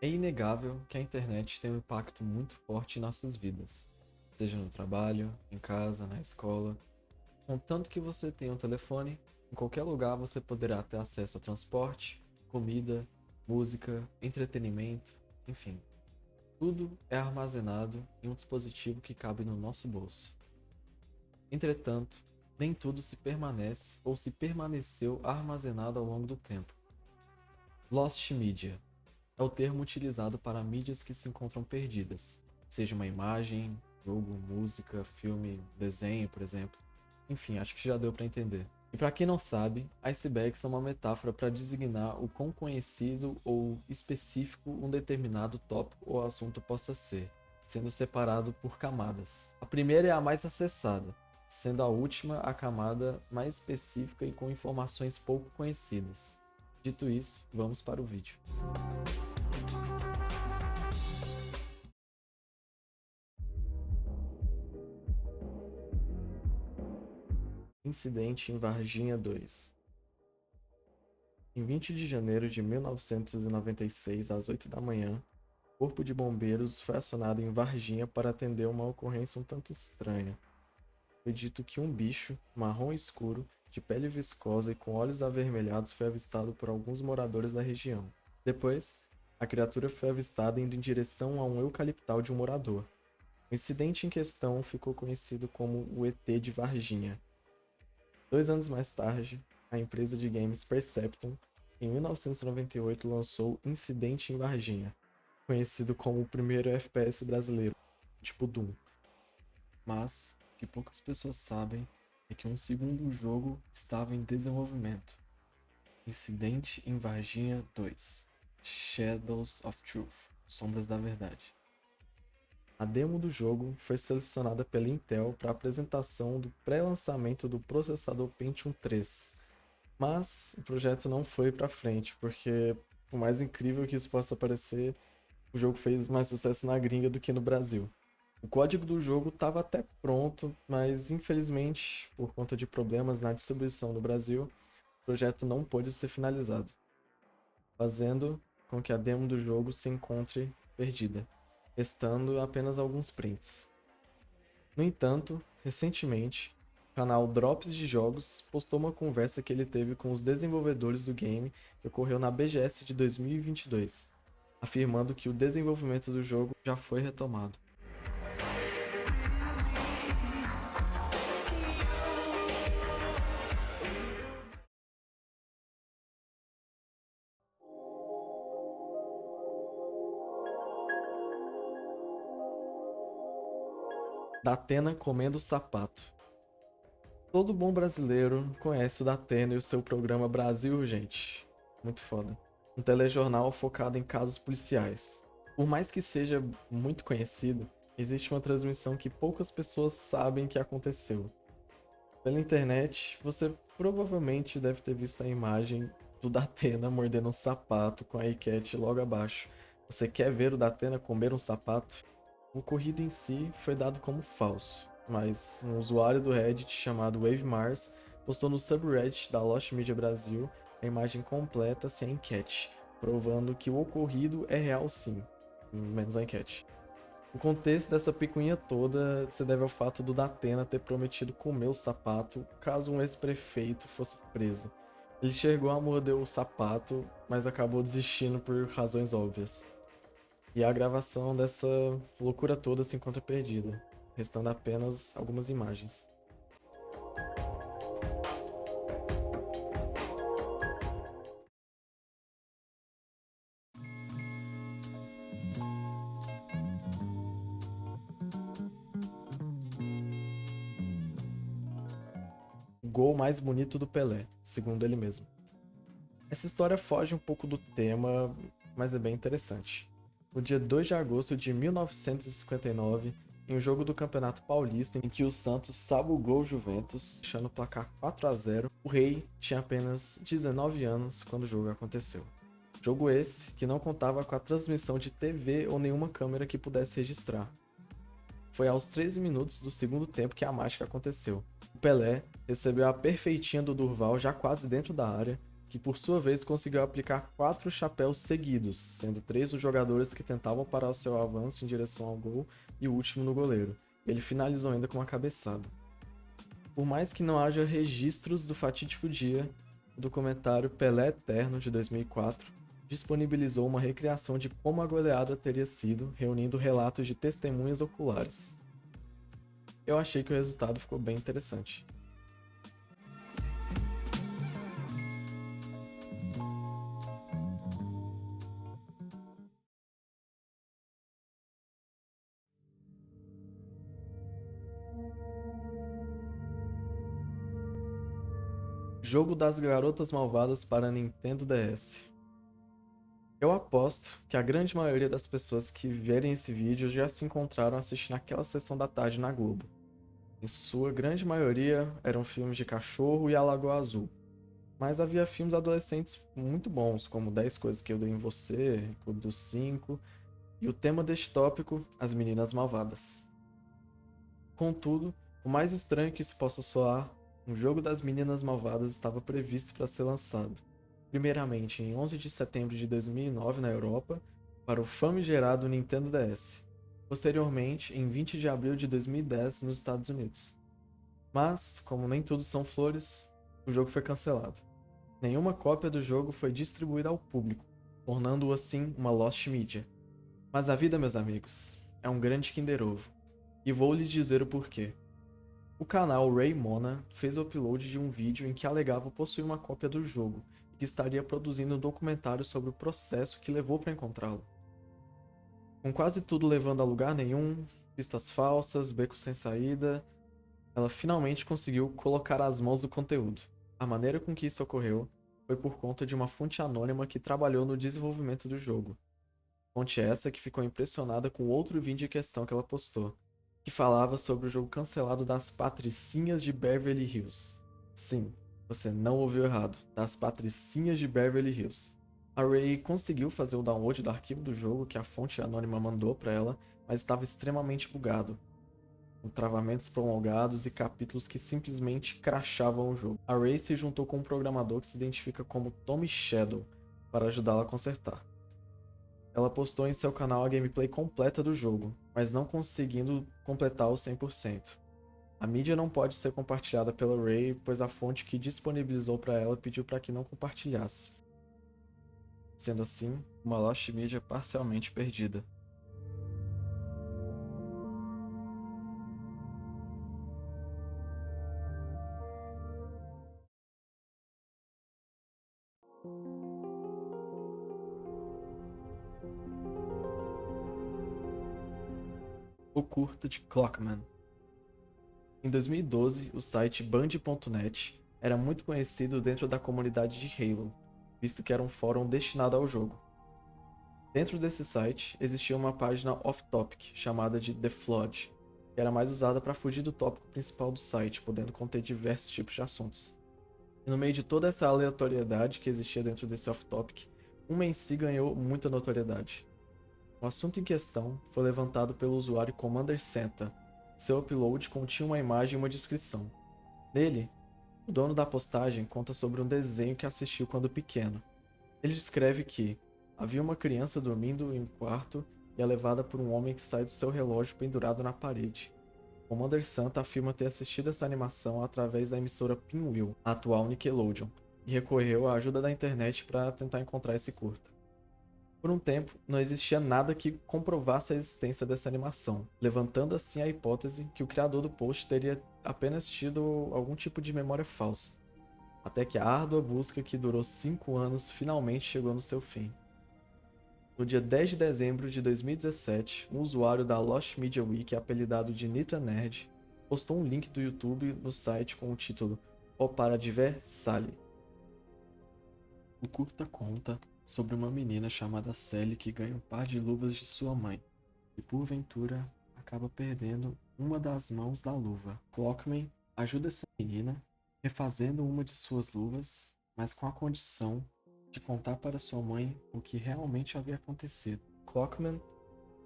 É inegável que a internet tem um impacto muito forte em nossas vidas, seja no trabalho, em casa, na escola. Contanto que você tenha um telefone, em qualquer lugar você poderá ter acesso a transporte, comida, música, entretenimento, enfim. Tudo é armazenado em um dispositivo que cabe no nosso bolso. Entretanto, nem tudo se permanece ou se permaneceu armazenado ao longo do tempo. Lost Media é o termo utilizado para mídias que se encontram perdidas, seja uma imagem, jogo, música, filme, desenho, por exemplo. Enfim, acho que já deu para entender. E para quem não sabe, icebergs são uma metáfora para designar o quão conhecido ou específico um determinado tópico ou assunto possa ser, sendo separado por camadas. A primeira é a mais acessada, sendo a última a camada mais específica e com informações pouco conhecidas. Dito isso, vamos para o vídeo. Incidente em Varginha 2. Em 20 de janeiro de 1996, às 8 da manhã, o Corpo de Bombeiros foi acionado em Varginha para atender uma ocorrência um tanto estranha. Foi dito que um bicho, marrom escuro, de pele viscosa e com olhos avermelhados foi avistado por alguns moradores da região. Depois, a criatura foi avistada indo em direção a um eucaliptal de um morador. O incidente em questão ficou conhecido como o ET de Varginha. 2 anos mais tarde, a empresa de games Perception, em 1998, lançou Incidente em Varginha, conhecido como o primeiro FPS brasileiro, tipo Doom. Mas o que poucas pessoas sabem é que um segundo jogo estava em desenvolvimento. Incidente em Varginha 2, Shadows of Truth, Sombras da Verdade. A demo do jogo foi selecionada pela Intel para apresentação do pré-lançamento do processador Pentium 3, mas o projeto não foi para frente, porque, por mais incrível que isso possa parecer, o jogo fez mais sucesso na gringa do que no Brasil. O código do jogo estava até pronto, mas infelizmente, por conta de problemas na distribuição no Brasil, o projeto não pôde ser finalizado, fazendo com que a demo do jogo se encontre perdida, restando apenas alguns prints. No entanto, recentemente, o canal Drops de Jogos postou uma conversa que ele teve com os desenvolvedores do game que ocorreu na BGS de 2022, afirmando que o desenvolvimento do jogo já foi retomado. Datena comendo sapato. Todo bom brasileiro conhece o Datena e o seu programa Brasil Urgente. Muito foda. Um telejornal focado em casos policiais. Por mais que seja muito conhecido, existe uma transmissão que poucas pessoas sabem que aconteceu. Pela internet, você provavelmente deve ter visto a imagem do Datena mordendo um sapato com a enquete logo abaixo. Você quer ver o Datena comer um sapato? O ocorrido em si foi dado como falso, mas um usuário do Reddit chamado WaveMars postou no subreddit da Lost Media Brasil a imagem completa sem a enquete, provando que o ocorrido é real sim, menos a enquete. O contexto dessa picuinha toda se deve ao fato do Datena ter prometido comer o sapato caso um ex-prefeito fosse preso. Ele chegou a morder o sapato, mas acabou desistindo por razões óbvias. E a gravação dessa loucura toda se encontra perdida, restando apenas algumas imagens. O gol mais bonito do Pelé, segundo ele mesmo. Essa história foge um pouco do tema, mas é bem interessante. No dia 2 de agosto de 1959, em um jogo do Campeonato Paulista em que o Santos sabugou o Juventus, deixando o placar 4-0, o Rei tinha apenas 19 anos quando o jogo aconteceu. Jogo esse que não contava com a transmissão de TV ou nenhuma câmera que pudesse registrar. Foi aos 13 minutos do segundo tempo que a mágica aconteceu. O Pelé recebeu a perfeitinha do Durval já quase dentro da área, que por sua vez conseguiu aplicar 4 chapéus seguidos, sendo 3 os jogadores que tentavam parar o seu avanço em direção ao gol e o último no goleiro. Ele finalizou ainda com uma cabeçada. Por mais que não haja registros do fatídico dia, o documentário Pelé Eterno, de 2004, disponibilizou uma recriação de como a goleada teria sido, reunindo relatos de testemunhas oculares. Eu achei que o resultado ficou bem interessante. Jogo das Garotas Malvadas para Nintendo DS. Eu aposto que a grande maioria das pessoas que verem esse vídeo já se encontraram assistindo aquela sessão da tarde na Globo. Em sua grande maioria eram filmes de cachorro e A Lagoa Azul. Mas havia filmes adolescentes muito bons, como 10 Coisas que Eu Dei em Você, Clube dos 5, e o tema deste tópico, As Meninas Malvadas. Contudo, o mais estranho que isso possa soar, um jogo das Meninas Malvadas estava previsto para ser lançado, primeiramente em 11 de setembro de 2009 na Europa, para o famigerado Nintendo DS, posteriormente em 20 de abril de 2010 nos Estados Unidos. Mas, como nem tudo são flores, o jogo foi cancelado. Nenhuma cópia do jogo foi distribuída ao público, tornando-o assim uma lost media. Mas a vida, meus amigos, é um grande Kinder Ovo, e vou lhes dizer o porquê. O canal Ray Mona fez o upload de um vídeo em que alegava possuir uma cópia do jogo e que estaria produzindo um documentário sobre o processo que levou para encontrá-lo. Com quase tudo levando a lugar nenhum, pistas falsas, becos sem saída, ela finalmente conseguiu colocar às mãos o conteúdo. A maneira com que isso ocorreu foi por conta de uma fonte anônima que trabalhou no desenvolvimento do jogo. Fonte essa que ficou impressionada com outro vídeo em questão que ela postou, que falava sobre o jogo cancelado das Patricinhas de Beverly Hills. Sim, você não ouviu errado, das Patricinhas de Beverly Hills. A Ray conseguiu fazer o download do arquivo do jogo que a fonte anônima mandou para ela, mas estava extremamente bugado, com travamentos prolongados e capítulos que simplesmente crashavam o jogo. A Ray se juntou com um programador que se identifica como Tommy Shadow para ajudá-la a consertar. Ela postou em seu canal a gameplay completa do jogo, mas não conseguindo completar o 100%. A mídia não pode ser compartilhada pela Ray, pois a fonte que disponibilizou para ela pediu para que não compartilhasse. Sendo assim, uma lost media parcialmente perdida. O curta de Clockman. Em 2012, o site Band.net era muito conhecido dentro da comunidade de Halo, visto que era um fórum destinado ao jogo. Dentro desse site, existia uma página off-topic chamada de The Flood, que era mais usada para fugir do tópico principal do site, podendo conter diversos tipos de assuntos. E no meio de toda essa aleatoriedade que existia dentro desse off-topic, uma em si ganhou muita notoriedade. O assunto em questão foi levantado pelo usuário Commander Santa. Seu upload continha uma imagem e uma descrição. Nele, o dono da postagem conta sobre um desenho que assistiu quando pequeno. Ele descreve que havia uma criança dormindo em um quarto e é levada por um homem que sai do seu relógio pendurado na parede. Commander Santa afirma ter assistido essa animação através da emissora Pinwheel, a atual Nickelodeon, e recorreu à ajuda da internet para tentar encontrar esse curta. Por um tempo, não existia nada que comprovasse a existência dessa animação, levantando assim a hipótese que o criador do post teria apenas tido algum tipo de memória falsa, até que a árdua busca que durou 5 anos finalmente chegou no seu fim. No dia 10 de dezembro de 2017, um usuário da Lost Media Wiki, apelidado de Nitra Nerd, postou um link do YouTube no site com o título O para de ver, Sally. O curta conta sobre uma menina chamada Sally que ganha um par de luvas de sua mãe e, porventura, acaba perdendo uma das mãos da luva. Clockman ajuda essa menina refazendo uma de suas luvas, mas com a condição de contar para sua mãe o que realmente havia acontecido. Clockman,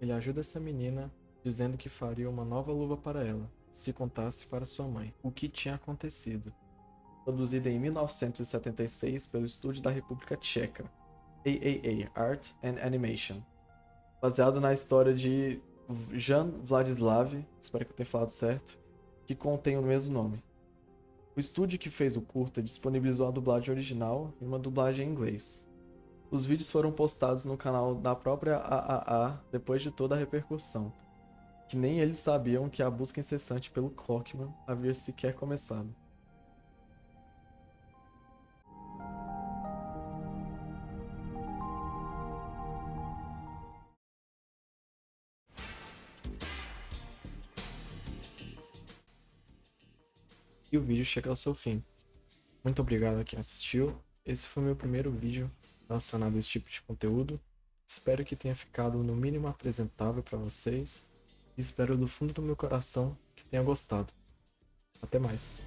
ele ajuda essa menina dizendo que faria uma nova luva para ela, se contasse para sua mãe o que tinha acontecido. produzida em 1976 pelo estúdio da República Tcheca, AAA Art and Animation, baseado na história de Jan Vladislav, espero que eu tenha falado certo, que contém o mesmo nome. O estúdio que fez o curta disponibilizou a dublagem original e uma dublagem em inglês. Os vídeos foram postados no canal da própria AAA depois de toda a repercussão, que nem eles sabiam que a busca incessante pelo Clockman havia sequer começado. E o vídeo chega ao seu fim. Muito obrigado a quem assistiu. Esse foi meu primeiro vídeo relacionado a esse tipo de conteúdo. Espero que tenha ficado no mínimo apresentável para vocês. E espero do fundo do meu coração que tenha gostado. Até mais.